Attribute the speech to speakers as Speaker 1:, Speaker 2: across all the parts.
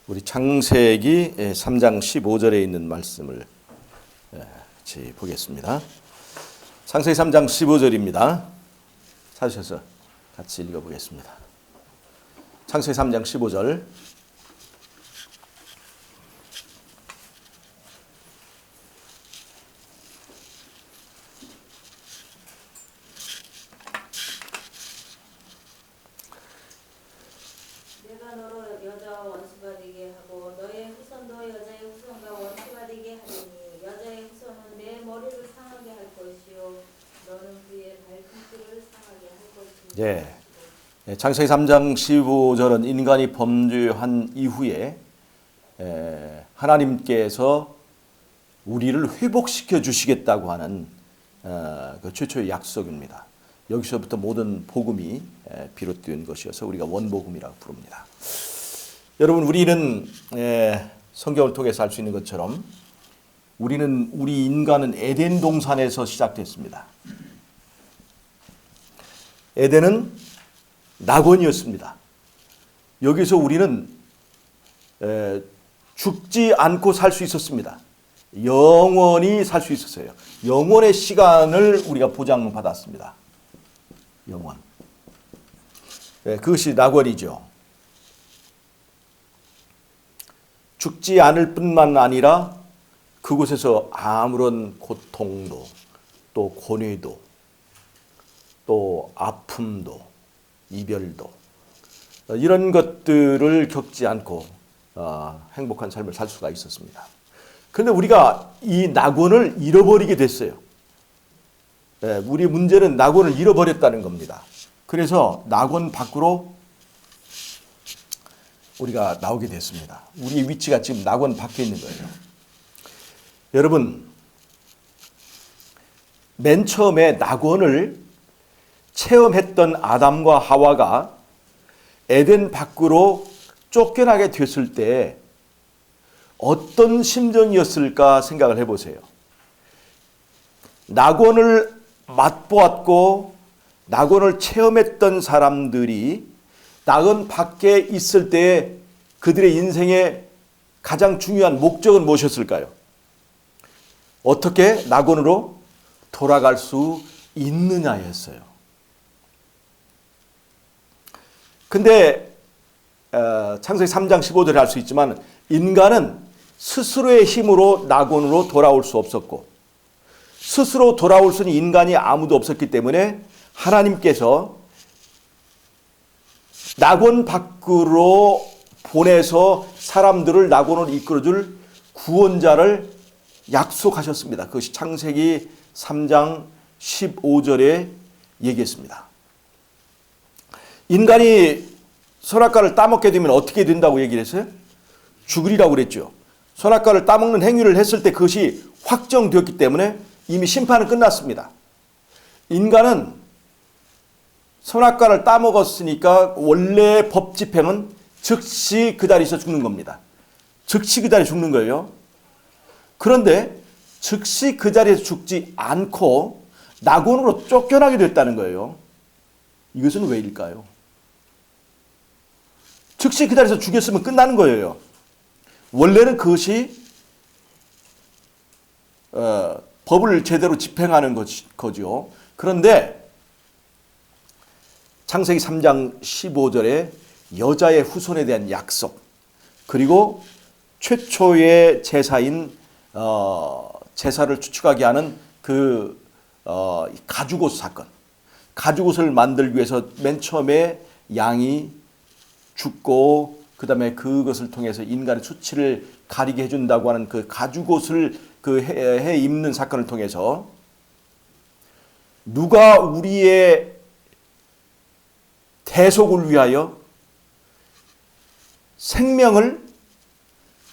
Speaker 1: 우리 창세기 3장 15절에 있는 말씀을 같이 보겠습니다. 창세기 3장 15절입니다. 찾으셔서 같이 읽어보겠습니다. 창세기 3장 15절.
Speaker 2: 내가 너로 여자와 원수가 되게 하고 너의 후손도 여자의 후손과 원수가 되게 하리니 여자의 후손은 내 머리를 상하게 할 것이요 너는 그의 발꿈치를 상하게 할 것이니.
Speaker 1: 창세기 3장 15절은 인간이 범죄한 이후에 하나님께서 우리를 회복시켜 주시겠다고 하는 그 최초의 약속입니다. 여기서부터 모든 복음이 비롯된 것이어서 우리가 원복음이라고 부릅니다. 여러분, 우리는 성경을 통해서 알 수 있는 것처럼 우리 인간은 에덴 동산에서 시작됐습니다. 에덴은 낙원이었습니다. 여기서 우리는 죽지 않고 살 수 있었습니다. 영원히 살 수 있었어요. 영원의 시간을 우리가 보장받았습니다. 영원. 그것이 낙원이죠. 죽지 않을 뿐만 아니라 그곳에서 아무런 고통도 또 고뇌도 또 아픔도 이별도 이런 것들을 겪지 않고 행복한 삶을 살 수가 있었습니다. 그런데 우리가 이 낙원을 잃어버리게 됐어요. 우리 문제는 낙원을 잃어버렸다는 겁니다. 그래서 낙원 밖으로 우리가 나오게 됐습니다. 우리의 위치가 지금 낙원 밖에 있는 거예요. 여러분, 맨 처음에 낙원을 체험했던 아담과 하와가 에덴 밖으로 쫓겨나게 됐을 때 어떤 심정이었을까 생각을 해보세요. 낙원을 맛보았고 낙원을 체험했던 사람들이 낙원 밖에 있을 때 그들의 인생의 가장 중요한 목적은 무엇이었을까요? 어떻게 낙원으로 돌아갈 수 있느냐였어요. 근데 창세기 3장 15절에 알 수 있지만 인간은 스스로의 힘으로 낙원으로 돌아올 수 없었고 스스로 돌아올 수 있는 인간이 아무도 없었기 때문에 하나님께서 낙원 밖으로 보내서 사람들을 낙원으로 이끌어줄 구원자를 약속하셨습니다. 그것이 창세기 3장 15절에 얘기했습니다. 인간이 선악과를 따먹게 되면 어떻게 된다고 얘기를 했어요? 죽으리라고 그랬죠. 선악과를 따먹는 행위를 했을 때 그것이 확정되었기 때문에 이미 심판은 끝났습니다. 인간은 선악과를 따먹었으니까 원래 법 집행은 즉시 그 자리에서 죽는 겁니다. 즉시 그 자리에 죽는 거예요. 그런데 즉시 그 자리에서 죽지 않고 낙원으로 쫓겨나게 됐다는 거예요. 이것은 왜일까요? 즉시 그 자리에서 죽였으면 끝나는 거예요. 원래는 그것이 법을 제대로 집행하는 거죠. 그런데 창세기 3장 15절에 여자의 후손에 대한 약속, 그리고 최초의 제사인 제사를 추측하게 하는 그 가죽옷 사건, 가죽옷을 만들기 위해서 맨 처음에 양이 죽고 그 다음에 그것을 통해서 인간의 수치를 가리게 해준다고 하는 그 가죽옷을 해 입는 사건을 통해서 누가 우리의 대속을 위하여 생명을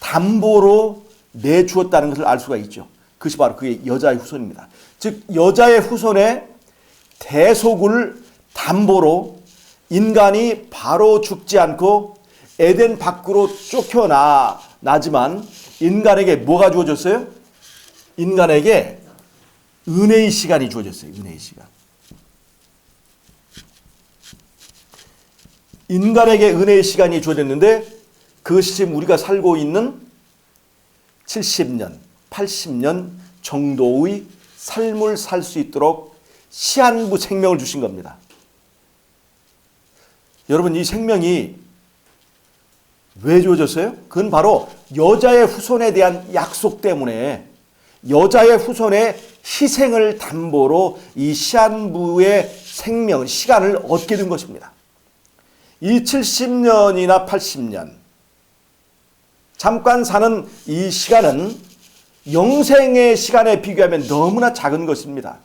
Speaker 1: 담보로 내주었다는 것을 알 수가 있죠. 그것이 바로 그의 여자의 후손입니다. 즉 여자의 후손의 대속을 담보로 인간이 바로 죽지 않고 에덴 밖으로 쫓겨나지만 인간에게 뭐가 주어졌어요? 인간에게 은혜의 시간이 주어졌어요. 은혜의 시간. 인간에게 은혜의 시간이 주어졌는데 그것이 지금 우리가 살고 있는 70년, 80년 정도의 삶을 살 수 있도록 시한부 생명을 주신 겁니다. 여러분, 이 생명이 왜 주어졌어요? 그건 바로 여자의 후손에 대한 약속 때문에 여자의 후손의 희생을 담보로 이 시한부의 생명, 시간을 얻게 된 것입니다. 이 70년이나 80년 잠깐 사는 이 시간은 영생의 시간에 비교하면 너무나 작은 것입니다.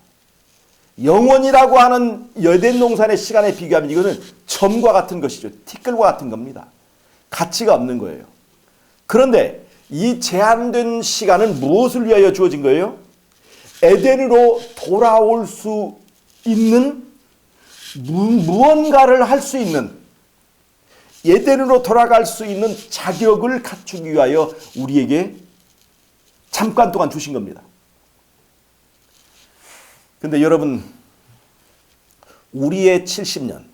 Speaker 1: 영원이라고 하는 에덴 동산의 시간에 비교하면 이거는 점과 같은 것이죠. 티끌과 같은 겁니다. 가치가 없는 거예요. 그런데 이 제한된 시간은 무엇을 위하여 주어진 거예요? 에덴으로 돌아올 수 있는 무언가를 할 수 있는, 에덴으로 돌아갈 수 있는 자격을 갖추기 위하여 우리에게 잠깐 동안 주신 겁니다. 근데 여러분, 우리의 70년,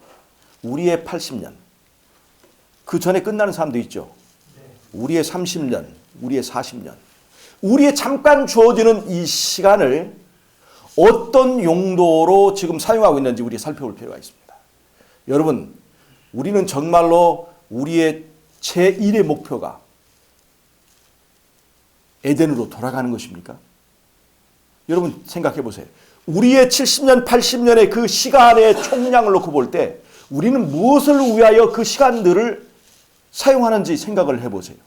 Speaker 1: 우리의 80년, 그 전에 끝나는 사람도 있죠. 우리의 30년, 우리의 40년, 우리의 잠깐 주어지는 이 시간을 어떤 용도로 지금 사용하고 있는지 우리 살펴볼 필요가 있습니다. 여러분, 우리는 정말로 우리의 제1의 목표가 에덴으로 돌아가는 것입니까? 여러분 생각해 보세요. 우리의 70년, 80년의 그 시간의 총량을 놓고 볼 때 우리는 무엇을 위하여 그 시간들을 사용하는지 생각을 해보세요.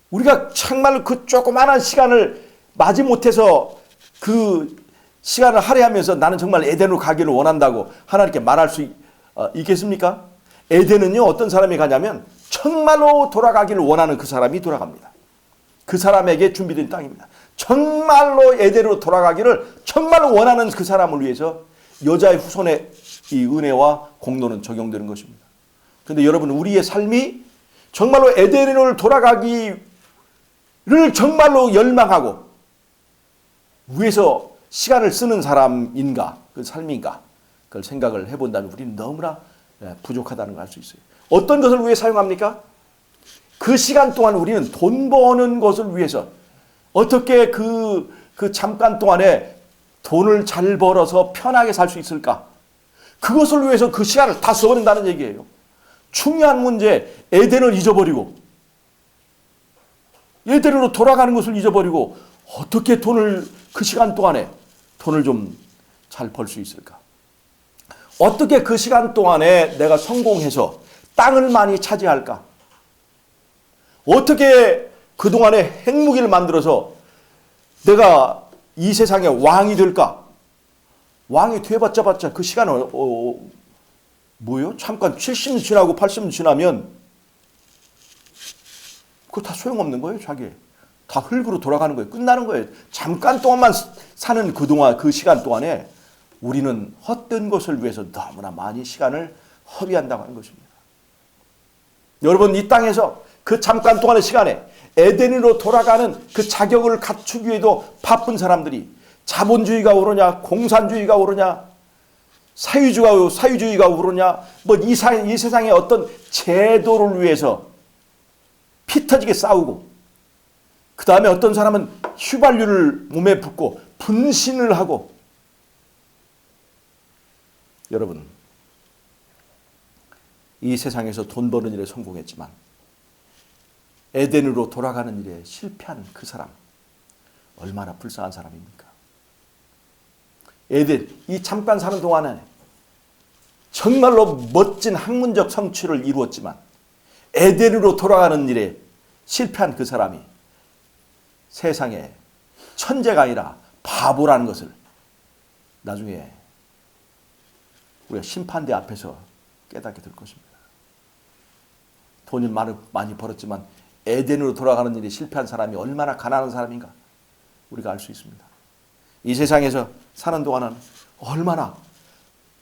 Speaker 1: 우리가 정말 그 조그마한 시간을 마지못해서 그 시간을 할애하면서 나는 정말 에덴으로 가기를 원한다고 하나님께 말할 수 있겠습니까? 에덴은요, 어떤 사람이 가냐면 정말로 돌아가기를 원하는 그 사람이 돌아갑니다. 그 사람에게 준비된 땅입니다. 정말로 에덴으로 돌아가기를 정말로 원하는 그 사람을 위해서 여자의 후손의 이 은혜와 공로는 적용되는 것입니다. 그런데 여러분, 우리의 삶이 정말로 에덴으로 돌아가기를 정말로 열망하고 위해서 시간을 쓰는 사람인가, 그 삶인가, 그걸 생각을 해본다면 우리는 너무나 부족하다는 걸 알 수 있어요. 어떤 것을 위해 사용합니까? 그 시간 동안 우리는 돈 버는 것을 위해서 어떻게 그 잠깐 동안에 돈을 잘 벌어서 편하게 살 수 있을까? 그것을 위해서 그 시간을 다 써버린다는 얘기예요. 중요한 문제, 에덴을 잊어버리고 에덴으로 돌아가는 것을 잊어버리고 어떻게 돈을 그 시간 동안에 돈을 좀 잘 벌 수 있을까? 어떻게 그 시간 동안에 내가 성공해서 땅을 많이 차지할까? 어떻게 그동안에 핵무기를 만들어서 내가 이 세상의 왕이 될까? 왕이 돼봤자 그 시간은 뭐예요? 잠깐 70년 지나고 80년 지나면 그거 다 소용없는 거예요. 자기 다 흙으로 돌아가는 거예요. 끝나는 거예요. 잠깐 동안만 사는 그동안 그 시간 동안에 우리는 헛된 것을 위해서 너무나 많이 시간을 허비한다고 하는 것입니다. 여러분, 이 땅에서 그 잠깐 동안의 시간에 에덴으로 돌아가는 그 자격을 갖추기 위해도 바쁜 사람들이 자본주의가 오르냐, 공산주의가 오르냐, 사유주의가 오르냐, 뭐 이 세상의 어떤 제도를 위해서 피 터지게 싸우고, 그 다음에 어떤 사람은 휘발유를 몸에 붓고 분신을 하고. 여러분, 이 세상에서 돈 버는 일에 성공했지만 에덴으로 돌아가는 일에 실패한 그 사람, 얼마나 불쌍한 사람입니까? 에덴, 이 잠깐 사는 동안에 정말로 멋진 학문적 성취를 이루었지만 에덴으로 돌아가는 일에 실패한 그 사람이 세상에 천재가 아니라 바보라는 것을 나중에 우리가 심판대 앞에서 깨닫게 될 것입니다. 돈을 많이 벌었지만 에덴으로 돌아가는 일에 실패한 사람이 얼마나 가난한 사람인가 우리가 알 수 있습니다. 이 세상에서 사는 동안은 얼마나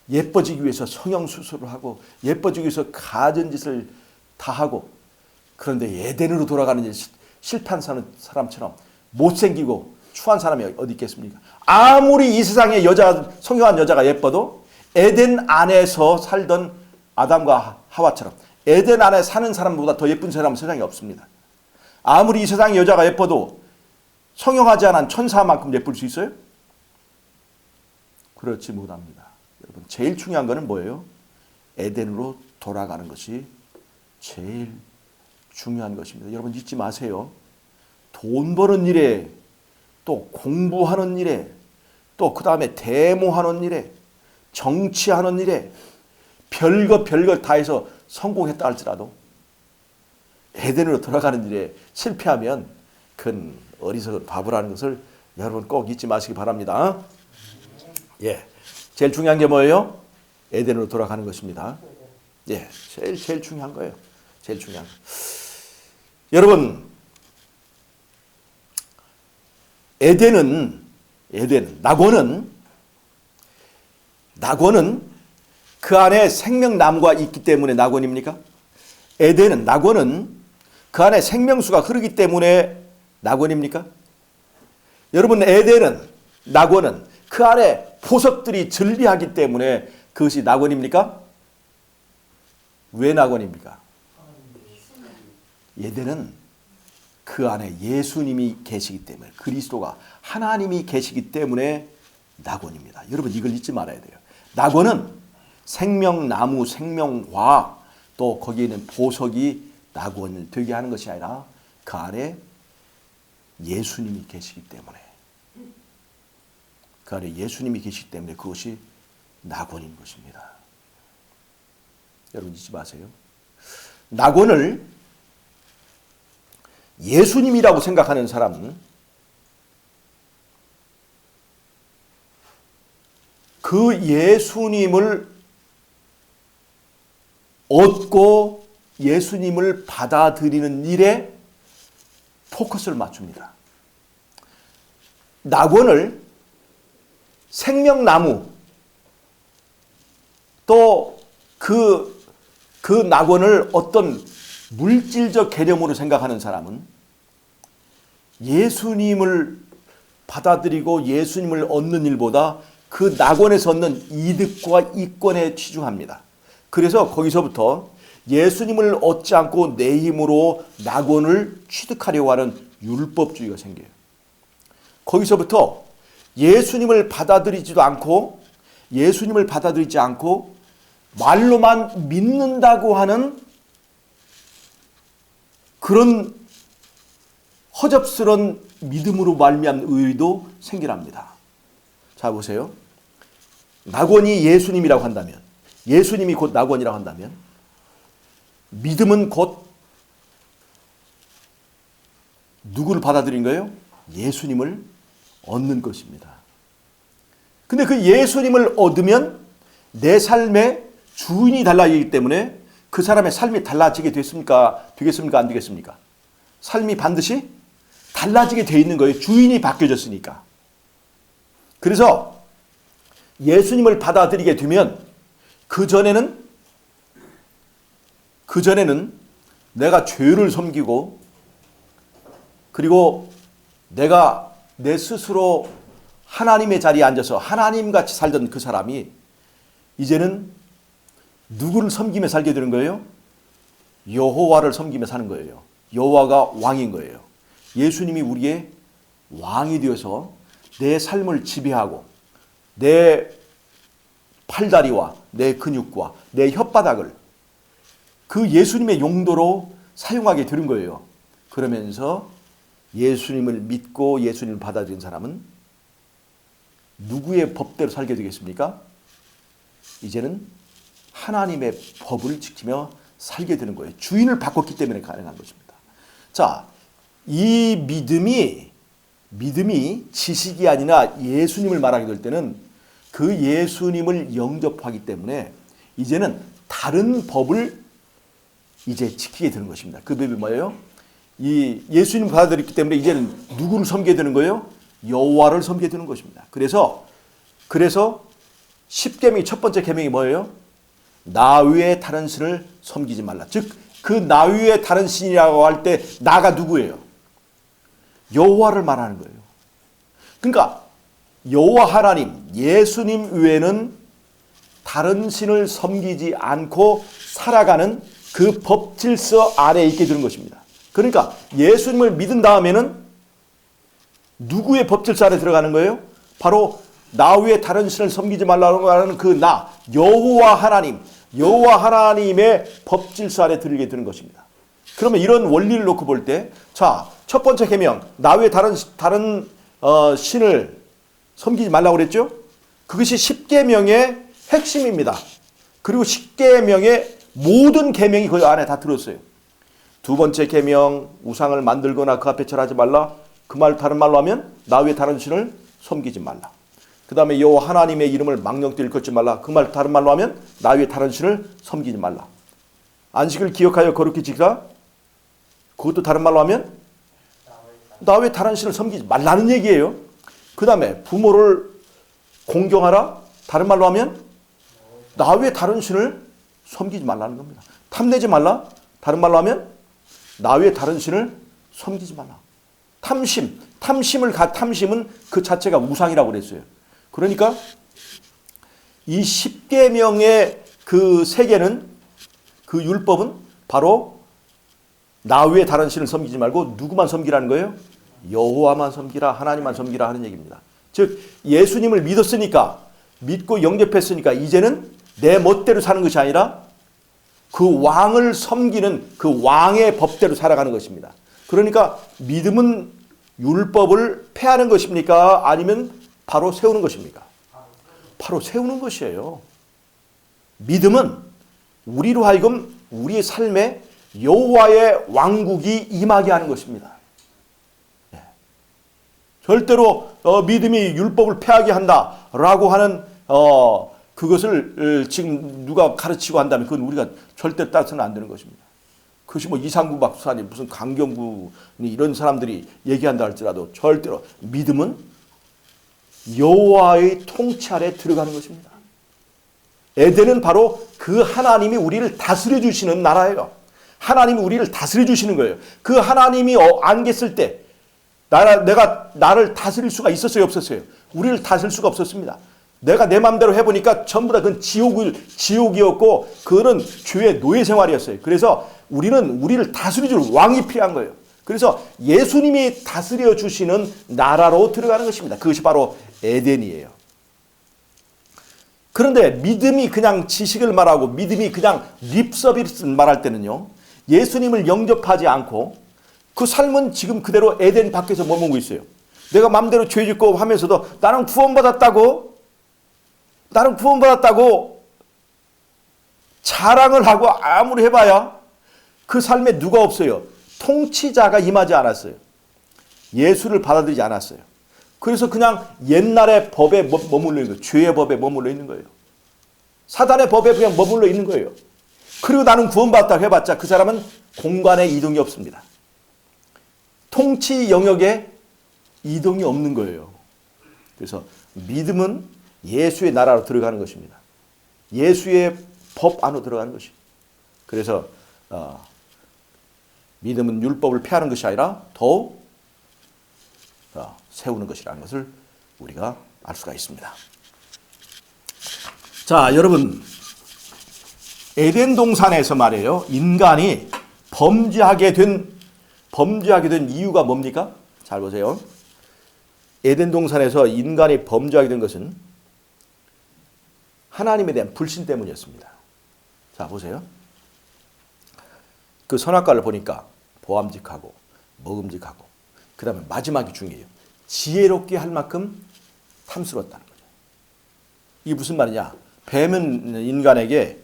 Speaker 1: 예뻐지기 위해서 성형수술을 하고 예뻐지기 위해서 가전짓을 다 하고, 그런데 에덴으로 돌아가는 일 실패한 사람처럼 못생기고 추한 사람이 어디 있겠습니까? 아무리 이 세상에 성형한 여자가 예뻐도 에덴 안에서 살던 아담과 하와처럼 에덴 안에 사는 사람보다 더 예쁜 사람은 세상에 없습니다. 아무리 이 세상의 여자가 예뻐도 성형하지 않은 천사만큼 예쁠 수 있어요? 그렇지 못합니다. 여러분, 제일 중요한 거는 뭐예요? 에덴으로 돌아가는 것이 제일 중요한 것입니다. 여러분 잊지 마세요. 돈 버는 일에, 또 공부하는 일에, 또 그 다음에 데모하는 일에, 정치하는 일에 별거 다 해서 성공했다 할지라도 에덴으로 돌아가는 일에 실패하면 큰 어리석은 바보라는 것을 여러분 꼭 잊지 마시기 바랍니다. 예, 제일 중요한 게 뭐예요? 에덴으로 돌아가는 것입니다. 예, 제일 중요한 거예요. 제일 중요한 거. 여러분, 낙원은 그 안에 생명나무가 있기 때문에 낙원입니까? 낙원은 그 안에 생명수가 흐르기 때문에 낙원입니까? 여러분, 낙원은 그 안에 보석들이 즐비하기 때문에 그것이 낙원입니까? 왜 낙원입니까? 에덴은 그 안에 예수님이 계시기 때문에, 그리스도가 하나님이 계시기 때문에 낙원입니다. 여러분 이걸 잊지 말아야 돼요. 낙원은 생명나무, 생명화, 또 거기에 있는 보석이 낙원을 되게 하는 것이 아니라 그 안에 예수님이 계시기 때문에, 그 안에 예수님이 계시기 때문에 그것이 낙원인 것입니다. 여러분 잊지 마세요. 낙원을 예수님이라고 생각하는 사람은 그 예수님을 얻고 예수님을 받아들이는 일에 포커스를 맞춥니다. 낙원을 생명나무, 또 그 낙원을 어떤 물질적 개념으로 생각하는 사람은 예수님을 받아들이고 예수님을 얻는 일보다 그 낙원에서 얻는 이득과 이권에 치중합니다. 그래서 거기서부터 예수님을 얻지 않고 내 힘으로 낙원을 취득하려고 하는 율법주의가 생겨요. 거기서부터 예수님을 받아들이지 않고 말로만 믿는다고 하는 그런 허접스러운 믿음으로 말미암은 의의도 생겨납니다. 자 보세요. 낙원이 예수님이라고 한다면, 예수님이 곧 낙원이라고 한다면, 믿음은 곧 누구를 받아들인 거예요? 예수님을 얻는 것입니다. 근데 그 예수님을 얻으면 내 삶의 주인이 달라지기 때문에 그 사람의 삶이 달라지게 되겠습니까? 안 되겠습니까? 삶이 반드시 달라지게 돼 있는 거예요. 주인이 바뀌어졌으니까. 그래서 예수님을 받아들이게 되면 그전에는 내가 죄를 섬기고, 그리고 내가 내 스스로 하나님의 자리에 앉아서 하나님같이 살던 그 사람이 이제는 누구를 섬기며 살게 되는 거예요? 여호와를 섬기며 사는 거예요. 여호와가 왕인 거예요. 예수님이 우리의 왕이 되어서 내 삶을 지배하고 내 팔다리와 내 근육과 내 혓바닥을 그 예수님의 용도로 사용하게 되는 거예요. 그러면서 예수님을 믿고 예수님을 받아들인 사람은 누구의 법대로 살게 되겠습니까? 이제는 하나님의 법을 지키며 살게 되는 거예요. 주인을 바꿨기 때문에 가능한 것입니다. 자, 이 믿음이 지식이 아니라 예수님을 말하게 될 때는 그 예수님을 영접하기 때문에 이제는 다른 법을 이제 지키게 되는 것입니다. 그 법이 뭐예요? 이 예수님을 받아들였기 때문에 이제는 누구를 섬기게 되는 거예요? 여호와를 섬기게 되는 것입니다. 그래서 10계명의 첫 번째 계명이 뭐예요? 나 외에 다른 신을 섬기지 말라. 즉 그 나 외에 다른 신이라고 할 때 나가 누구예요? 여호와를 말하는 거예요. 그러니까 여호와 하나님, 예수님 외에는 다른 신을 섬기지 않고 살아가는 그 법 질서 안에 있게 되는 것입니다. 그러니까 예수님을 믿은 다음에는 누구의 법 질서 안에 들어가는 거예요? 바로 나 외에 다른 신을 섬기지 말라고 하는 그 나, 여호와 하나님의 법 질서 안에 들게 되는 것입니다. 그러면 이런 원리를 놓고 볼 때, 자, 첫 번째 계명, 나 외에 다른 신을 섬기지 말라고 그랬죠? 그것이 10계명의 핵심입니다. 그리고 10계명의 모든 계명이 그 안에 다 들었어요. 두 번째 계명, 우상을 만들거나 그 앞에 절하지 말라. 그 말 다른 말로 하면 나 외에 다른 신을 섬기지 말라. 그 다음에 여호와 하나님의 이름을 망령되이 일컫지 말라. 그 말 다른 말로 하면 나 외에 다른 신을 섬기지 말라. 안식을 기억하여 거룩히 지키라. 그것도 다른 말로 하면 나 외에 다른 신을 섬기지 말라는 얘기예요. 그 다음에 부모를 공경하라. 다른 말로 하면 나 외에 다른 신을 섬기지 말라는 겁니다. 탐내지 말라. 다른 말로 하면 나 외에 다른 신을 섬기지 말라. 탐심은 그 자체가 우상이라고 그랬어요. 그러니까 이 10계명의 그 세계는, 그 율법은 바로 나 외에 다른 신을 섬기지 말고 누구만 섬기라는 거예요? 여호와만 섬기라, 하나님만 섬기라 하는 얘기입니다. 즉 예수님을 믿고 영접했으니까 이제는 내 멋대로 사는 것이 아니라 그 왕을 섬기는 그 왕의 법대로 살아가는 것입니다. 그러니까 믿음은 율법을 폐하는 것입니까? 아니면 바로 세우는 것입니까? 바로 세우는 것이에요. 믿음은 우리로 하여금 우리의 삶에 여호와의 왕국이 임하게 하는 것입니다. 절대로 믿음이 율법을 폐하게 한다라고 하는 그것을 지금 누가 가르치고 한다면 그건 우리가 절대 따라서는 안 되는 것입니다. 그것이 뭐 이상구 박사님, 무슨 강경구 이런 사람들이 얘기한다 할지라도 절대로 믿음은 여호와의 통치 아래 들어가는 것입니다. 에덴은 바로 그 하나님이 우리를 다스려 주시는 나라예요. 하나님이 우리를 다스려 주시는 거예요. 그 하나님이 안 계실 때 내가 나를 다스릴 수가 있었어요, 없었어요? 우리를 다스릴 수가 없었습니다. 내가 내 마음대로 해보니까 전부 다 그건 지옥이었고 그거는 죄의 노예 생활이었어요. 그래서 우리를 다스려 줄 왕이 필요한 거예요. 그래서 예수님이 다스려 주시는 나라로 들어가는 것입니다. 그것이 바로 에덴이에요. 그런데 믿음이 그냥 지식을 말하고 믿음이 그냥 립서비스 말할 때는요, 예수님을 영접하지 않고 그 삶은 지금 그대로 에덴 밖에서 머물고 있어요. 내가 마음대로 죄 짓고 하면서도 나는 구원받았다고 자랑을 하고 아무리 해봐야 그 삶에 누가 없어요. 통치자가 임하지 않았어요. 예수를 받아들이지 않았어요. 그래서 그냥 옛날의 법에 머물러 있는 거예요. 죄의 법에 머물러 있는 거예요. 사단의 법에 그냥 머물러 있는 거예요. 그리고 나는 구원받았다고 해봤자 그 사람은 공간에 이동이 없습니다. 통치 영역에 이동이 없는 거예요. 그래서 믿음은 예수의 나라로 들어가는 것입니다. 예수의 법 안으로 들어가는 것입니다. 그래서 믿음은 율법을 폐하는 것이 아니라 더욱 세우는 것이라는 것을 우리가 알 수가 있습니다. 자, 여러분, 에덴 동산에서 말이에요, 인간이 범죄하게 된 이유가 뭡니까? 잘 보세요. 에덴 동산에서 인간이 범죄하게 된 것은 하나님에 대한 불신 때문이었습니다. 자, 보세요. 그 선악과를 보니까 보암직하고 먹음직하고 그 다음에 마지막이 중요해요. 지혜롭게 할 만큼 탐스러웠다는 거죠. 이게 무슨 말이냐? 뱀은 인간에게,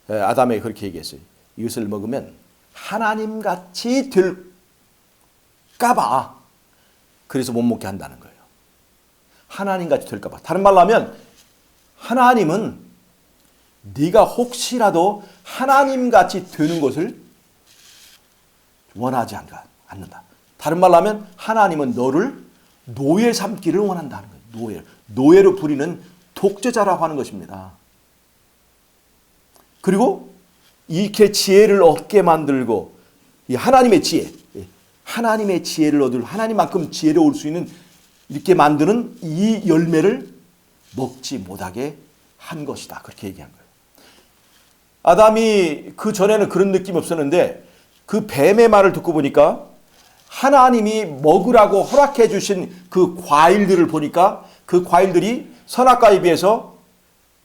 Speaker 1: 아담에게 그렇게 얘기했어요. 이것을 먹으면 하나님같이 될까봐 그래서 못 먹게 한다는 거예요. 하나님같이 될까봐. 다른 말로 하면 하나님은 네가 혹시라도 하나님같이 되는 것을 원하지 않는다. 다른 말로 하면 하나님은 너를 노예 삼기를 원한다는 거예요. 노예로 부리는 독재자라고 하는 것입니다. 그리고 이렇게 지혜를 얻게 만들고 이 하나님의 지혜를 얻을 하나님만큼 지혜로울 수 있는 이렇게 만드는 이 열매를 먹지 못하게 한 것이다. 그렇게 얘기한 거예요. 아담이 그 전에는 그런 느낌이 없었는데 그 뱀의 말을 듣고 보니까 하나님이 먹으라고 허락해 주신 그 과일들을 보니까 그 과일들이 선악과에 비해서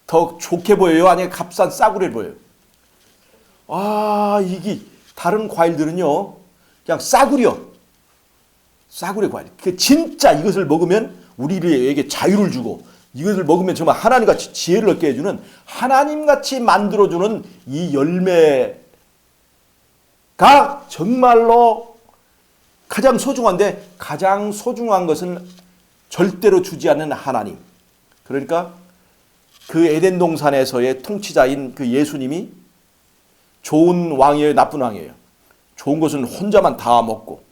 Speaker 1: 더 좋게 보여요? 아니면 값싼 싸구려 보여요? 아, 이게 다른 과일들은요 그냥 싸구려 과일. 그 진짜 이것을 먹으면 우리에게 자유를 주고 이것을 먹으면 정말 하나님같이 지혜를 얻게 해주는 하나님같이 만들어주는 이 열매가 정말로 가장 소중한데 가장 소중한 것은 절대로 주지 않는 하나님. 그러니까 그 에덴 동산에서의 통치자인 그 예수님이 좋은 왕이에요, 나쁜 왕이에요? 좋은 것은 혼자만 다 먹고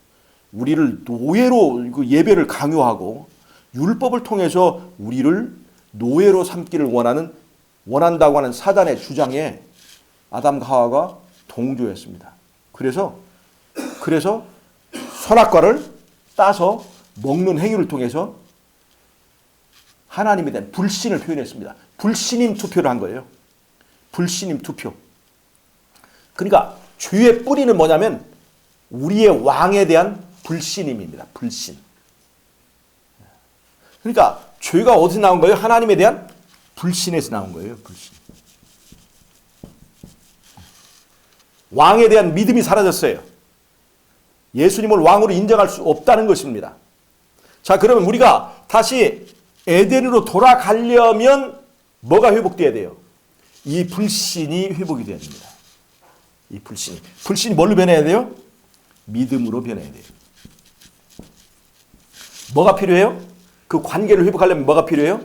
Speaker 1: 우리를 노예로 그 예배를 강요하고 율법을 통해서 우리를 노예로 삼기를 원한다고 하는 사단의 주장에 아담과 하와가 동조했습니다. 그래서 선악과를 따서 먹는 행위를 통해서 하나님에 대한 불신을 표현했습니다. 불신임 투표를 한 거예요. 불신임 투표. 그러니까 죄의 뿌리는 뭐냐면 우리의 왕에 대한 불신임입니다. 불신. 그러니까 죄가 어디서 나온 거예요? 하나님에 대한 불신에서 나온 거예요. 불신. 왕에 대한 믿음이 사라졌어요. 예수님을 왕으로 인정할 수 없다는 것입니다. 자, 그러면 우리가 다시 에덴으로 돌아가려면 뭐가 회복돼야 돼요? 이 불신이 회복이 돼야 됩니다. 이 불신이 뭘로 변해야 돼요? 믿음으로 변해야 돼요. 뭐가 필요해요? 그 관계를 회복하려면 뭐가 필요해요?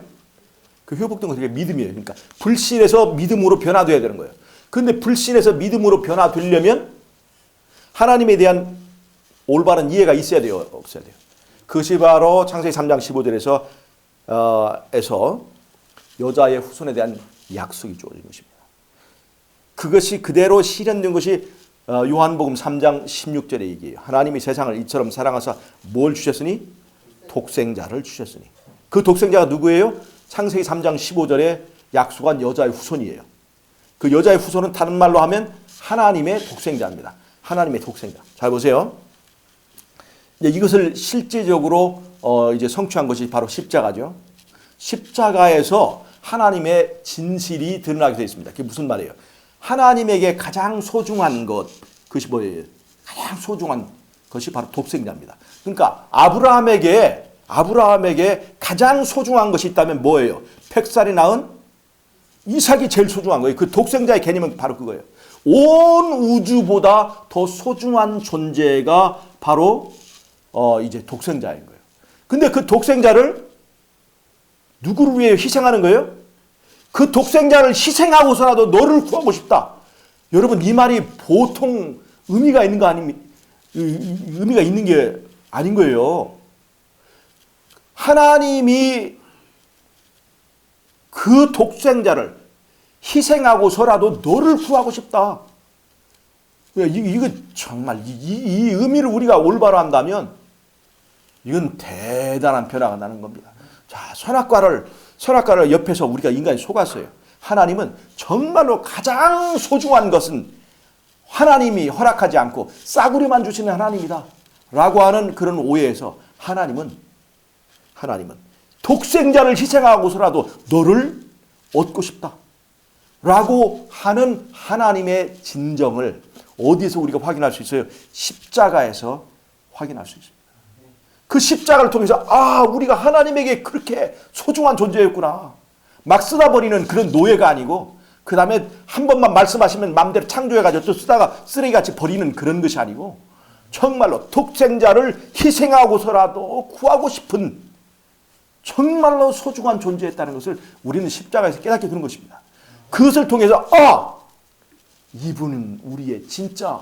Speaker 1: 그 회복된 것이 믿음이에요. 그러니까 불신에서 믿음으로 변화돼야 되는 거예요. 그런데 불신에서 믿음으로 변화되려면 하나님에 대한 올바른 이해가 있어야 돼요? 없어야 돼요? 그것이 바로 창세기 3장 15절에서 여자의 후손에 대한 약속이 주어진 것입니다. 그것이 그대로 실현된 것이 요한복음 3장 16절의 얘기예요. 하나님이 세상을 이처럼 사랑하사 뭘 주셨으니? 독생자를 주셨으니. 그 독생자가 누구예요? 창세기 3장 15절에 약속한 여자의 후손이에요. 그 여자의 후손은 다른 말로 하면 하나님의 독생자입니다. 하나님의 독생자. 잘 보세요. 이것을 실제적으로 이제 성취한 것이 바로 십자가죠. 십자가에서 하나님의 진실이 드러나게 되어 있습니다. 그게 무슨 말이에요? 하나님에게 가장 소중한 것, 그것이 뭐예요? 가장 소중한 것이 바로 독생자입니다. 그러니까 아브라함에게 가장 소중한 것이 있다면 뭐예요? 백살이 낳은 이삭이 제일 소중한 거예요. 그 독생자의 개념은 바로 그거예요. 온 우주보다 더 소중한 존재가 바로 이제 독생자인 거예요. 근데 그 독생자를 누구를 위해 희생하는 거예요? 그 독생자를 희생하고서라도 너를 구하고 싶다. 여러분, 이 말이 보통 의미가 있는 거 아닙니까? 의미가 있는 게 아닌 거예요. 하나님이 그 독생자를 희생하고서라도 너를 구하고 싶다. 이거 정말 이 의미를 우리가 올바로 한다면 이건 대단한 변화가 나는 겁니다. 자, 선악과를 옆에서 우리가 인간이 속았어요. 하나님은 정말로 가장 소중한 것은 하나님이 허락하지 않고 싸구려만 주시는 하나님이다 라고 하는 그런 오해에서 하나님은 독생자를 희생하고서라도 너를 얻고 싶다 라고 하는 하나님의 진정을 어디에서 우리가 확인할 수 있어요? 십자가에서 확인할 수 있습니다. 그 십자가를 통해서 우리가 하나님에게 그렇게 소중한 존재였구나. 막 쓰다 버리는 그런 노예가 아니고 그 다음에 한 번만 말씀하시면 마음대로 창조해가지고 또 쓰다가 쓰레기같이 버리는 그런 것이 아니고 정말로 독생자를 희생하고서라도 구하고 싶은 정말로 소중한 존재였다는 것을 우리는 십자가에서 깨닫게 되는 것입니다. 그것을 통해서 이분은 우리의 진짜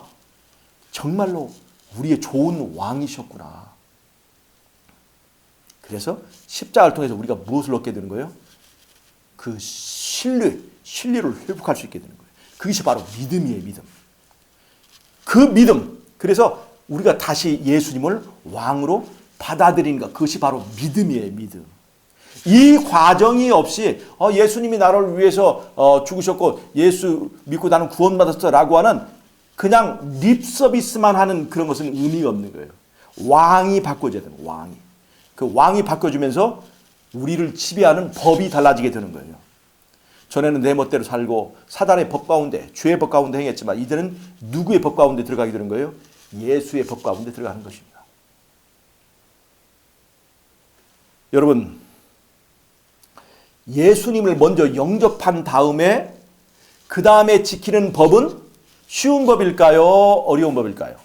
Speaker 1: 정말로 우리의 좋은 왕이셨구나. 그래서 십자가를 통해서 우리가 무엇을 얻게 되는 거예요? 그 신뢰를 회복할 수 있게 되는 거예요. 그것이 바로 믿음이에요. 믿음. 그 믿음. 그래서 우리가 다시 예수님을 왕으로 받아들이는 것. 그것이 바로 믿음이에요. 믿음. 이 과정이 없이 예수님이 나를 위해서 죽으셨고 예수 믿고 나는 구원받았어라고 하는 그냥 립 서비스만 하는 그런 것은 의미가 없는 거예요. 왕이 바꿔줘야 되는 거예요. 왕이. 그 왕이 바꿔주면서 우리를 지배하는 법이 달라지게 되는 거예요. 전에는 내 멋대로 살고 사단의 법 가운데, 죄의 법 가운데 행했지만 이제는 누구의 법 가운데 들어가게 되는 거예요? 예수의 법 가운데 들어가는 것입니다. 여러분, 예수님을 먼저 영접한 다음에 그 다음에 지키는 법은 쉬운 법일까요? 어려운 법일까요?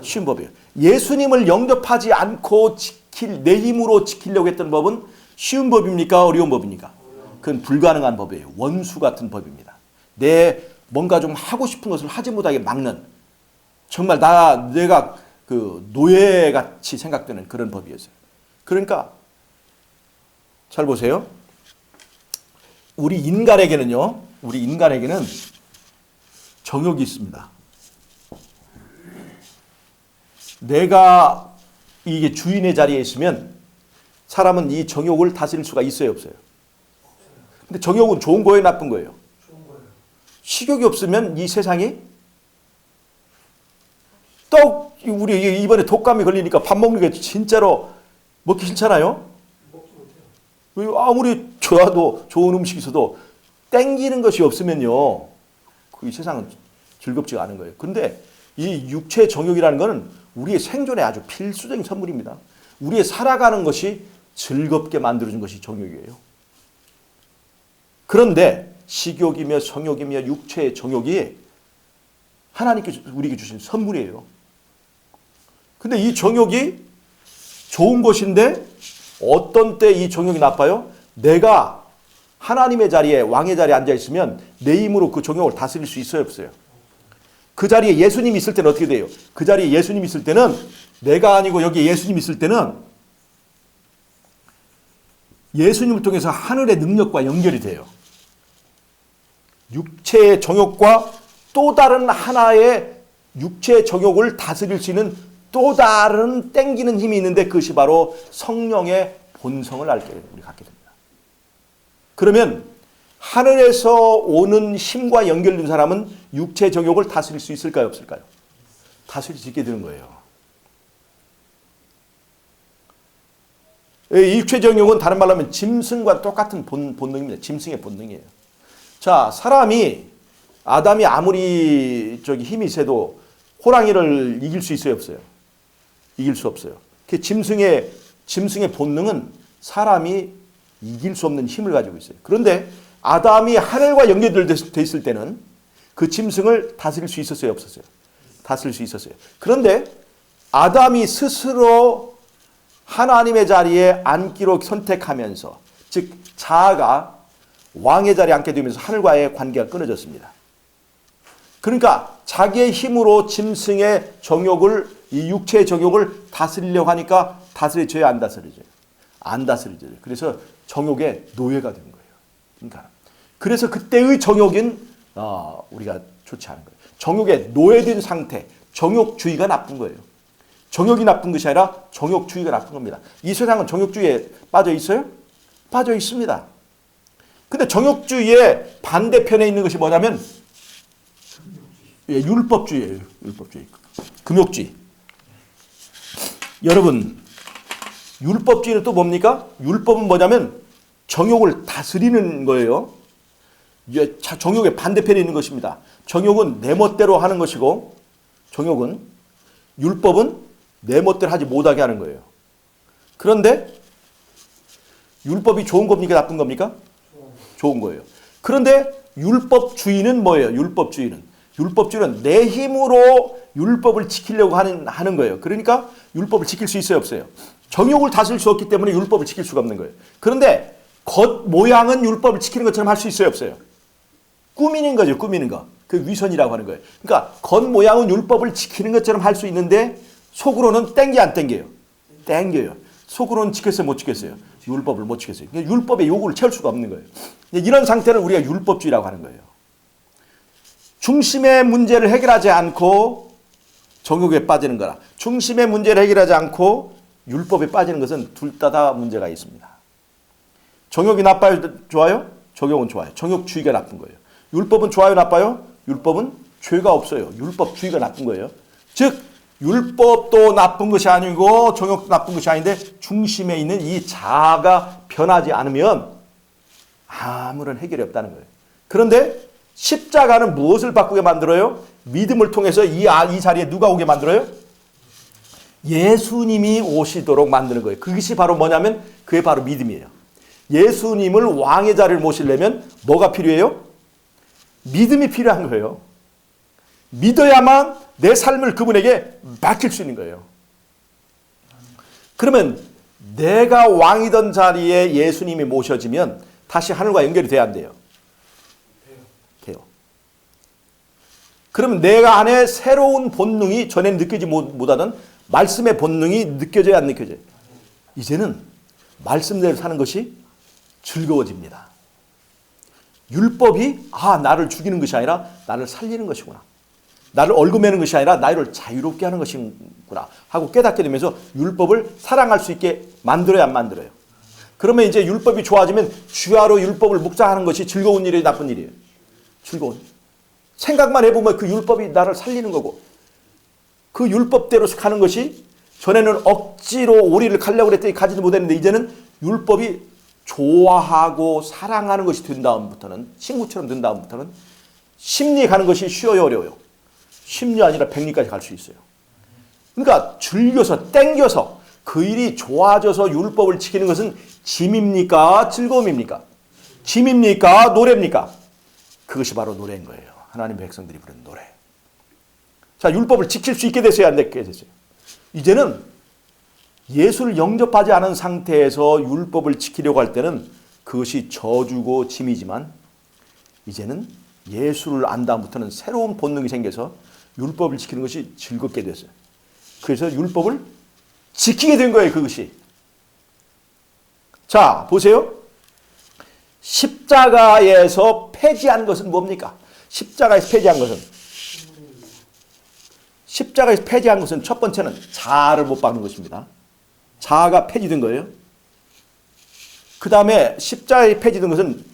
Speaker 1: 쉬운 법이에요. 예수님을 영접하지 않고 내 힘으로 지키려고 했던 법은 쉬운 법입니까? 어려운 법입니까? 그건 불가능한 법이에요. 원수 같은 법입니다. 내 뭔가 좀 하고 싶은 것을 하지 못하게 막는, 정말 내가 그 노예같이 생각되는 그런 법이었어요. 그러니까 잘 보세요. 우리 인간에게는 정욕이 있습니다. 내가 이게 주인의 자리에 있으면 사람은 이 정욕을 다스릴 수가 있어요, 없어요? 근데 정욕은 좋은 거예요, 나쁜 거예요? 식욕이 없으면 이 세상이 우리 이번에 독감이 걸리니까 밥 먹는 게 진짜로 먹기 싫잖아요? 아무리 좋아도 좋은 음식이 있어도 땡기는 것이 없으면요, 그 세상은 즐겁지가 않은 거예요. 근데 이 육체 정욕이라는 것은 우리의 생존에 아주 필수적인 선물입니다. 우리의 살아가는 것이 즐겁게 만들어준 것이 정욕이에요. 그런데 식욕이며 성욕이며 육체의 정욕이 하나님께 우리에게 주신 선물이에요. 근데 이 정욕이 좋은 것인데 어떤 때 이 정욕이 나빠요? 내가 하나님의 자리에, 왕의 자리에 앉아있으면 내 힘으로 그 정욕을 다스릴 수 있어요, 없어요? 그 자리에 예수님이 있을 때는 어떻게 돼요? 그 자리에 예수님이 있을 때는, 내가 아니고 여기 예수님이 있을 때는 예수님을 통해서 하늘의 능력과 연결이 돼요. 육체의 정욕과 또 다른 하나의 육체의 정욕을 다스릴 수 있는 또 다른 땡기는 힘이 있는데 그것이 바로 성령의 본성을 우리 갖게 됩니다. 그러면 하늘에서 오는 힘과 연결된 사람은 육체의 정욕을 다스릴 수 있을까요, 없을까요? 다스릴 수 있게 되는 거예요. 이 육체의 정욕은 다른 말로 하면 짐승과 똑같은 본능입니다. 짐승의 본능이에요. 자, 아담이 아무리 힘이 세도 호랑이를 이길 수 있어요, 없어요? 이길 수 없어요. 그 짐승의 본능은 사람이 이길 수 없는 힘을 가지고 있어요. 그런데 아담이 하늘과 연결되어 있을 때는 그 짐승을 다스릴 수 있었어요, 없었어요? 다스릴 수 있었어요. 그런데 아담이 스스로 하나님의 자리에 앉기로 선택하면서, 즉 자아가 왕의 자리에 앉게 되면서 하늘과의 관계가 끊어졌습니다. 그러니까 자기의 힘으로 짐승의 이 육체의 정욕을 다스리려고 하니까 다스려져요, 안 다스려져요? 안 다스려져요. 그래서 정욕의 노예가 되는 거예요. 그러니까 그래서 그때의 정욕은 우리가 좋지 않은 거예요. 정욕에 노예된 상태, 정욕주의가 나쁜 거예요. 정욕이 나쁜 것이 아니라 정욕주의가 나쁜 겁니다. 이 세상은 정욕주의에 빠져 있어요? 빠져 있습니다. 근데 정욕주의의 반대편에 있는 것이 뭐냐면 율법주의예요. 율법주의. 금욕주의. 여러분, 율법주의는 또 뭡니까? 율법은 뭐냐면 정욕을 다스리는 거예요. 정욕의 반대편에 있는 것입니다. 정욕은 내 멋대로 하는 것이고, 율법은 내 멋대로 하지 못하게 하는 거예요. 그런데 율법이 좋은 겁니까, 나쁜 겁니까? 좋은 거예요. 그런데 율법주의는 뭐예요? 율법주의는 내 힘으로 율법을 지키려고 하는 거예요. 그러니까 율법을 지킬 수 있어요, 없어요? 정욕을 다스릴 수 없기 때문에 율법을 지킬 수가 없는 거예요. 그런데 겉모양은 율법을 지키는 것처럼 할 수 있어요, 없어요? 꾸미는 거죠, 꾸미는 거. 그 위선이라고 하는 거예요. 그러니까 겉모양은 율법을 지키는 것처럼 할 수 있는데 속으로는 땡겨 안 땡겨요? 땡겨요. 속으로는 지켰어요, 못 지켰어요? 율법을 못 지켰어요. 율법의 요구를 채울 수가 없는 거예요. 이런 상태를 우리가 율법주의라고 하는 거예요. 중심의 문제를 해결하지 않고 정욕에 빠지는 거라. 중심의 문제를 해결하지 않고 율법에 빠지는 것은 둘 다 문제가 있습니다. 정욕이 나빠요? 좋아요? 정욕은 좋아요. 정욕주의가 나쁜 거예요. 율법은 좋아요? 나빠요? 율법은 죄가 없어요. 율법주의가 나쁜 거예요. 즉 율법도 나쁜 것이 아니고 정욕도 나쁜 것이 아닌데 중심에 있는 이 자아가 변하지 않으면 아무런 해결이 없다는 거예요. 그런데 십자가는 무엇을 바꾸게 만들어요? 믿음을 통해서 이 자리에 누가 오게 만들어요? 예수님이 오시도록 만드는 거예요. 그것이 바로 뭐냐면 그게 바로 믿음이에요. 예수님을 왕의 자리를 모시려면 뭐가 필요해요? 믿음이 필요한 거예요. 믿어야만 내 삶을 그분에게 맡길 수 있는 거예요. 그러면 내가 왕이던 자리에 예수님이 모셔지면 다시 하늘과 연결이 돼야 안 돼요? 돼요. 그러면 내가 안에 새로운 본능이 전에 느끼지 못하던 말씀의 본능이 느껴져야 안 느껴져요? 이제는 말씀대로 사는 것이 즐거워집니다. 율법이 나를 죽이는 것이 아니라 나를 살리는 것이구나. 나를 얽어매는 것이 아니라 나를 자유롭게 하는 것이구나 하고 깨닫게 되면서 율법을 사랑할 수 있게 만들어야 안 만들어요. 그러면 이제 율법이 좋아지면 주야로 율법을 묵상하는 것이 즐거운 일이에요, 나쁜 일이에요? 즐거운. 생각만 해보면 그 율법이 나를 살리는 거고 그 율법대로 가는 것이 전에는 억지로 오리를 가려고 그랬더니 가지도 못했는데 이제는 율법이 좋아하고 사랑하는 것이 된 다음부터는 친구처럼 된 다음부터는 심리에 가는 것이 쉬워요, 어려워요? 심리 아니라 백리까지 갈 수 있어요. 그러니까 즐겨서 땡겨서 그 일이 좋아져서 율법을 지키는 것은 짐입니까? 즐거움입니까? 짐입니까? 노래입니까? 그것이 바로 노래인 거예요. 하나님의 백성들이 부르는 노래. 자, 율법을 지킬 수 있게 됐어요, 안 됐게 됐어요? 이제는 예수를 영접하지 않은 상태에서 율법을 지키려고 할 때는 그것이 저주고 짐이지만 이제는 예수를 안 다음부터는 새로운 본능이 생겨서 율법을 지키는 것이 즐겁게 됐어요. 그래서 율법을 지키게 된 거예요, 그것이. 자, 보세요. 십자가에서 폐지한 것은 뭡니까? 십자가에서 폐지한 것은 첫 번째는 자아를 못 박는 것입니다. 자아가 폐지된 거예요. 그 다음에 십자가에 폐지된 것은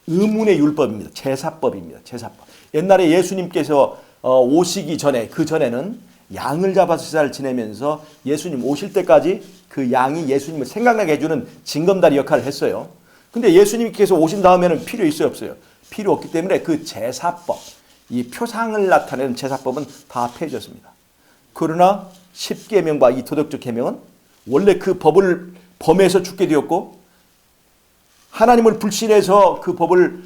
Speaker 1: 의문의 율법입니다. 제사법입니다. 제사법. 옛날에 예수님께서 오시기 전에 그 전에는 양을 잡아서 제사를 지내면서 예수님 오실 때까지 그 양이 예수님을 생각나게 해주는 징검다리 역할을 했어요. 근데 예수님께서 오신 다음에는 필요 있어요, 없어요? 필요 없기 때문에 그 제사법, 이 표상을 나타내는 제사법은 다 폐해졌습니다. 그러나 십계명과 이 도덕적 계명은 원래 그 법을 범해서 죽게 되었고 하나님을 불신해서 그 법을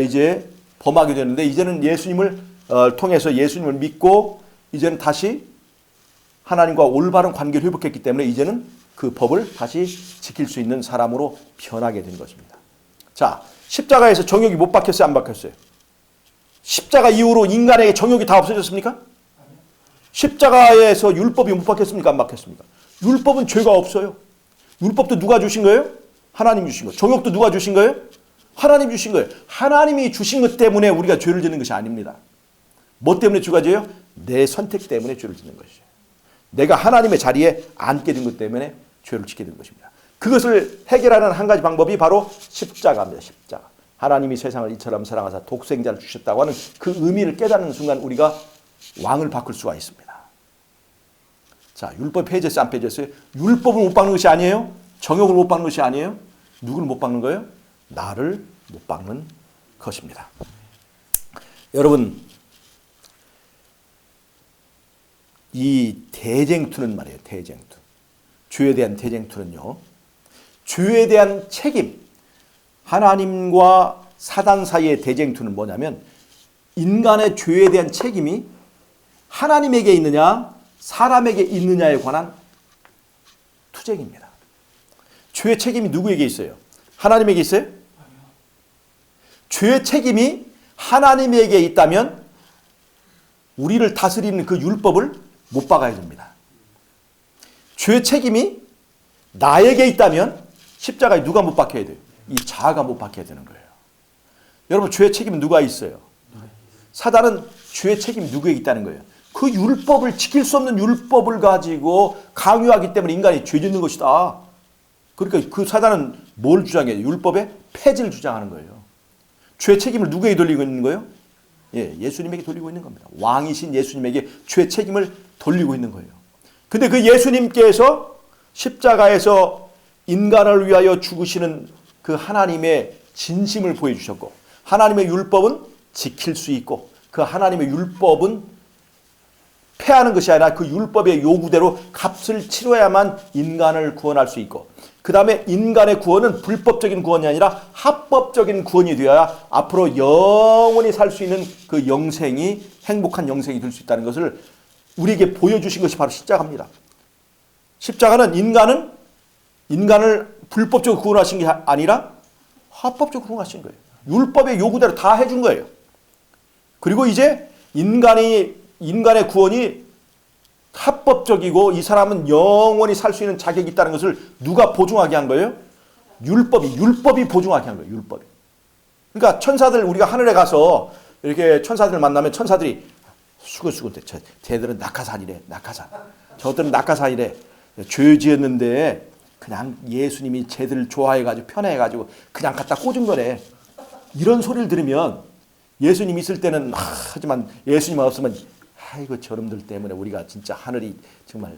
Speaker 1: 이제 범하게 되는데 이제는 예수님을 통해서 예수님을 믿고 이제는 다시 하나님과 올바른 관계를 회복했기 때문에 이제는 그 법을 다시 지킬 수 있는 사람으로 변하게 된 것입니다. 자, 십자가에서 정욕이 못 박혔어요, 안 박혔어요? 십자가 이후로 인간에게 정욕이 다 없어졌습니까? 십자가에서 율법이 못 박혔습니까, 안 박혔습니까? 율법은 죄가 없어요. 율법도 누가 주신 거예요? 하나님 주신 거예요. 정욕도 누가 주신 거예요? 하나님 주신 거예요. 하나님이 주신 것 때문에 우리가 죄를 짓는 것이 아닙니다. 뭐 때문에 죄가 져요? 내 선택 때문에 죄를 짓는 것이죠. 내가 하나님의 자리에 앉게 된 것 때문에 죄를 짓게 된 것입니다. 그것을 해결하는 한 가지 방법이 바로 십자가입니다. 십자가. 하나님이 세상을 이처럼 사랑하사 독생자를 주셨다고 하는 그 의미를 깨닫는 순간 우리가 왕을 바꿀 수가 있습니다. 자, 율법 폐지했어요, 안 폐지했어요? 율법을 못 박는 것이 아니에요? 정욕을 못 박는 것이 아니에요? 누구를 못 박는 거예요? 나를 못 박는 것입니다. 여러분, 이 대쟁투는 말이에요. 대쟁투. 죄에 대한 대쟁투는요. 죄에 대한 책임. 하나님과 사단 사이의 대쟁투는 뭐냐면 인간의 죄에 대한 책임이 하나님에게 있느냐 사람에게 있느냐에 관한 투쟁입니다. 죄의 책임이 누구에게 있어요? 하나님에게 있어요? 죄의 책임이 하나님에게 있다면 우리를 다스리는 그 율법을 못 박아야 됩니다. 죄의 책임이 나에게 있다면 십자가에 누가 못 박혀야 돼요? 이 자아가 못 박혀야 되는 거예요. 여러분, 죄의 책임은 누가 있어요? 사단은 죄의 책임이 누구에게 있다는 거예요? 그 그 율법을 지킬 수 없는 율법을 가지고 강요하기 때문에 인간이 죄 짓는 것이다. 그러니까 그 사단은 뭘 주장해요? 율법의 폐지를 주장하는 거예요. 죄 책임을 누구에게 돌리고 있는 거예요? 예, 예수님에게 돌리고 있는 겁니다. 왕이신 예수님에게 죄 책임을 돌리고 있는 거예요. 근데 그 예수님께서 십자가에서 인간을 위하여 죽으시는 그 하나님의 진심을 보여주셨고, 하나님의 율법은 지킬 수 있고, 그 하나님의 율법은 폐하는 것이 아니라 그 율법의 요구대로 값을 치러야만 인간을 구원할 수 있고, 그 다음에 인간의 구원은 불법적인 구원이 아니라 합법적인 구원이 되어야 앞으로 영원히 살 수 있는 그 영생이, 행복한 영생이 될 수 있다는 것을 우리에게 보여주신 것이 바로 십자가입니다. 십자가는 인간을 불법적으로 구원하신 게 아니라 합법적으로 구원하신 거예요. 율법의 요구대로 다 해준 거예요. 그리고 이제 인간의 구원이 합법적이고 이 사람은 영원히 살 수 있는 자격이 있다는 것을 누가 보증하게 한 거예요? 율법이 보증하게 한 거예요. 율법이. 그러니까 천사들, 우리가 하늘에 가서 이렇게 천사들 만나면 천사들이 수고수고 쟤들은 낙하산이래. 낙하산. 저들은 낙하산이래. 죄 지었는데 그냥 예수님이 쟤들을 좋아해가지고 편해가지고 그냥 갖다 꽂은 거래. 이런 소리를 들으면 예수님 있을 때는 하지만 예수님 없으면 아이고 저놈들 때문에 우리가 진짜 하늘이 정말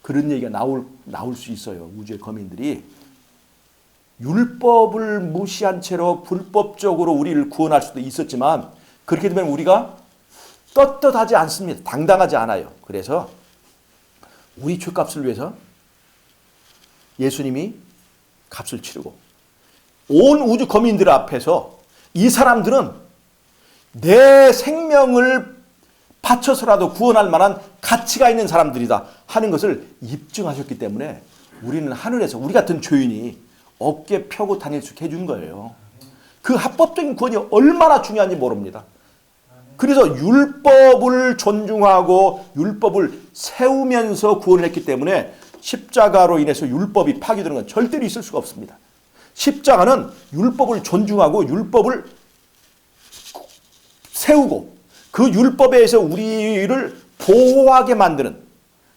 Speaker 1: 그런 얘기가 나올 수 있어요. 우주의 거민들이. 율법을 무시한 채로 불법적으로 우리를 구원할 수도 있었지만 그렇게 되면 우리가 떳떳하지 않습니다. 당당하지 않아요. 그래서 우리 죄값을 위해서 예수님이 값을 치르고 온 우주 거민들 앞에서 이 사람들은 내 생명을 바쳐서라도 구원할 만한 가치가 있는 사람들이다 하는 것을 입증하셨기 때문에 우리는 하늘에서 우리 같은 죄인이 어깨 펴고 다닐 수 있게 해준 거예요. 그 합법적인 구원이 얼마나 중요한지 모릅니다. 그래서 율법을 존중하고 율법을 세우면서 구원을 했기 때문에 십자가로 인해서 율법이 파괴되는 건 절대로 있을 수가 없습니다. 십자가는 율법을 존중하고 율법을 세우고 그 율법에 의해서 우리를 보호하게 만드는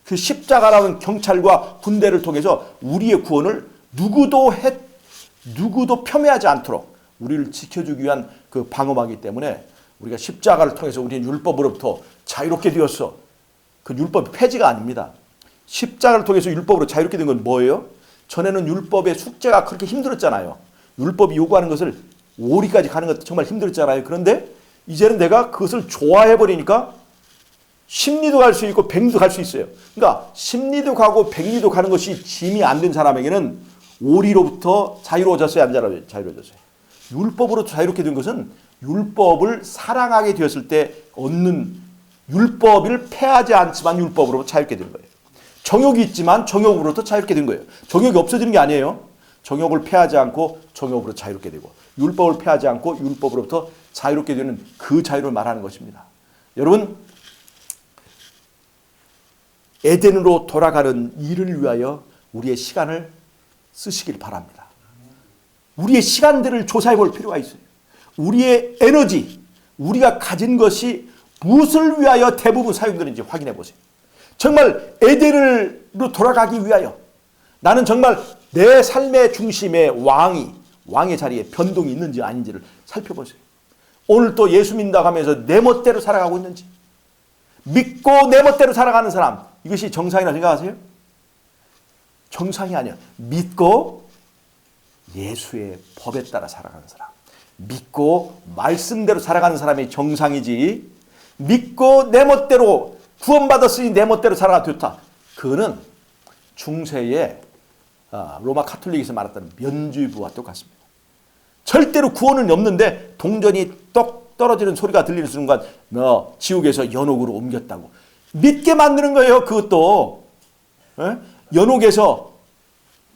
Speaker 1: 그 십자가라는 경찰과 군대를 통해서 우리의 구원을 누구도 폄훼하지 않도록 우리를 지켜주기 위한 그 방어막이기 때문에 우리가 십자가를 통해서 우리는 율법으로부터 자유롭게 되었어. 그 율법이 폐지가 아닙니다. 십자가를 통해서 율법으로 자유롭게 된 건 뭐예요? 전에는 율법의 숙제가 그렇게 힘들었잖아요. 율법이 요구하는 것을 오리까지 가는 것도 정말 힘들었잖아요. 그런데 이제는 내가 그것을 좋아해버리니까 십리도 갈 수 있고 백리도 갈 수 있어요. 그러니까 십리도 가고 백리도 가는 것이 짐이 안 된 사람에게는 오리로부터 자유로워졌어요? 안 자유로워졌어요? 율법으로 자유롭게 된 것은 율법을 사랑하게 되었을 때 얻는 율법을 폐하지 않지만 율법으로부터 자유롭게 된 거예요. 정욕이 있지만 정욕으로부터 자유롭게 된 거예요. 정욕이 없어지는 게 아니에요. 정욕을 폐하지 않고 정욕으로 자유롭게 되고 율법을 폐하지 않고 율법으로부터 자유롭게 되는 그 자유를 말하는 것입니다. 여러분, 에덴으로 돌아가는 일을 위하여 우리의 시간을 쓰시길 바랍니다. 우리의 시간들을 조사해 볼 필요가 있어요. 우리의 에너지, 우리가 가진 것이 무엇을 위하여 대부분 사용되는지 확인해 보세요. 정말 에덴으로 돌아가기 위하여 나는 정말 내 삶의 중심에 왕의 자리에 변동이 있는지 아닌지를 살펴보세요. 오늘 또 예수 믿는다고 하면서 내 멋대로 살아가고 있는지, 믿고 내 멋대로 살아가는 사람, 이것이 정상이라고 생각하세요? 정상이 아니야. 믿고 예수의 법에 따라 살아가는 사람, 믿고 말씀대로 살아가는 사람이 정상이지, 믿고 내 멋대로 구원받았으니 내 멋대로 살아가 좋다. 그거는 중세의 로마 카톨릭에서 말했던 면죄부와 똑같습니다. 절대로 구원은 없는데 동전이 떡 떨어지는 소리가 들리는 순간 지옥에서 연옥으로 옮겼다고 믿게 만드는 거예요. 그것도 연옥에서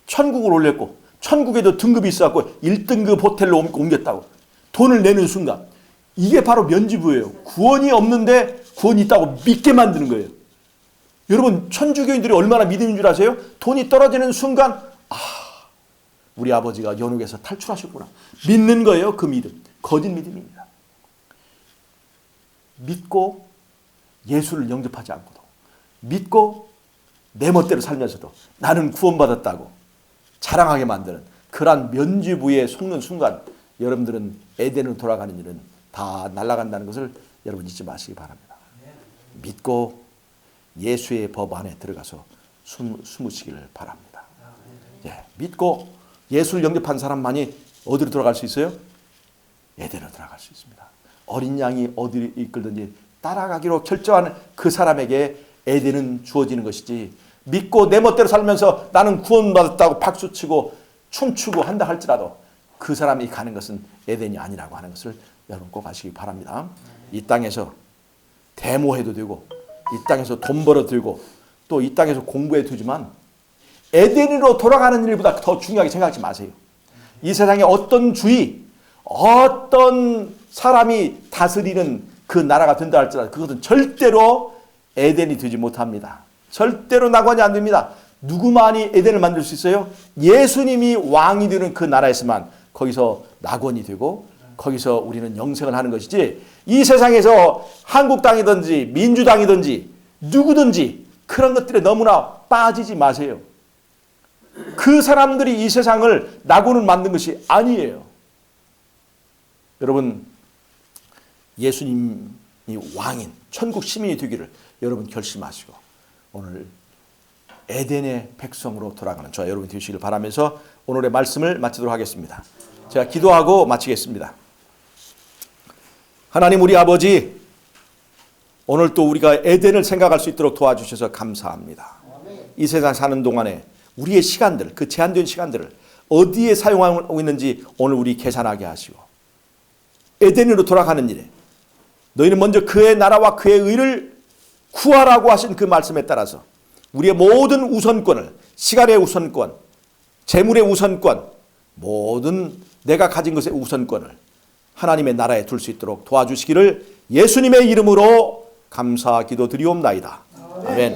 Speaker 1: 천국을 올렸고 천국에도 등급이 있어갖고 1등급 호텔로 옮겼다고 돈을 내는 순간 이게 바로 면죄부예요. 구원이 없는데 구원이 있다고 믿게 만드는 거예요. 여러분, 천주교인들이 얼마나 믿음인 줄 아세요? 돈이 떨어지는 순간 우리 아버지가 연옥에서 탈출하셨구나. 믿는 거예요. 그 믿음. 거짓 믿음입니다. 믿고 예수를 영접하지 않고도 믿고 내 멋대로 살면서도 나는 구원받았다고 자랑하게 만드는 그러한 면죄부에 속는 순간 여러분들은 에덴으로 돌아가는 일은 다 날아간다는 것을 여러분 잊지 마시기 바랍니다. 믿고 예수의 법 안에 들어가서 숨으시기를 바랍니다. 예, 믿고 예수를 영접한 사람만이 어디로 들어갈 수 있어요? 에덴으로 들어갈 수 있습니다. 어린 양이 어디를 이끌든지 따라가기로 결정하는 그 사람에게 에덴은 주어지는 것이지, 믿고 내 멋대로 살면서 나는 구원받았다고 박수치고 춤추고 한다 할지라도 그 사람이 가는 것은 에덴이 아니라고 하는 것을 여러분 꼭 아시기 바랍니다. 이 땅에서 데모해도 되고 이 땅에서 돈 벌어 들고 또 이 땅에서 공부해 두지만 에덴으로 돌아가는 일보다 더 중요하게 생각하지 마세요. 이 세상에 어떤 주의, 어떤 사람이 다스리는 그 나라가 된다 할지라도 그것은 절대로 에덴이 되지 못합니다. 절대로 낙원이 안 됩니다. 누구만이 에덴을 만들 수 있어요? 예수님이 왕이 되는 그 나라에서만 거기서 낙원이 되고 거기서 우리는 영생을 하는 것이지, 이 세상에서 한국당이든지 민주당이든지 누구든지 그런 것들에 너무나 빠지지 마세요. 그 사람들이 이 세상을 낙원을 만든 것이 아니에요. 여러분, 예수님이 왕인 천국 시민이 되기를 여러분 결심하시고 오늘 에덴의 백성으로 돌아가는 저와 여러분 되시길 바라면서 오늘의 말씀을 마치도록 하겠습니다. 제가 기도하고 마치겠습니다. 하나님 우리 아버지, 오늘 또 우리가 에덴을 생각할 수 있도록 도와주셔서 감사합니다. 이 세상 사는 동안에 우리의 시간들, 그 제한된 시간들을 어디에 사용하고 있는지 오늘 우리 계산하게 하시고 에덴으로 돌아가는 일에 너희는 먼저 그의 나라와 그의 의를 구하라고 하신 그 말씀에 따라서 우리의 모든 우선권을, 시간의 우선권, 재물의 우선권, 모든 내가 가진 것의 우선권을 하나님의 나라에 둘 수 있도록 도와주시기를 예수님의 이름으로 감사 기도 드리옵나이다.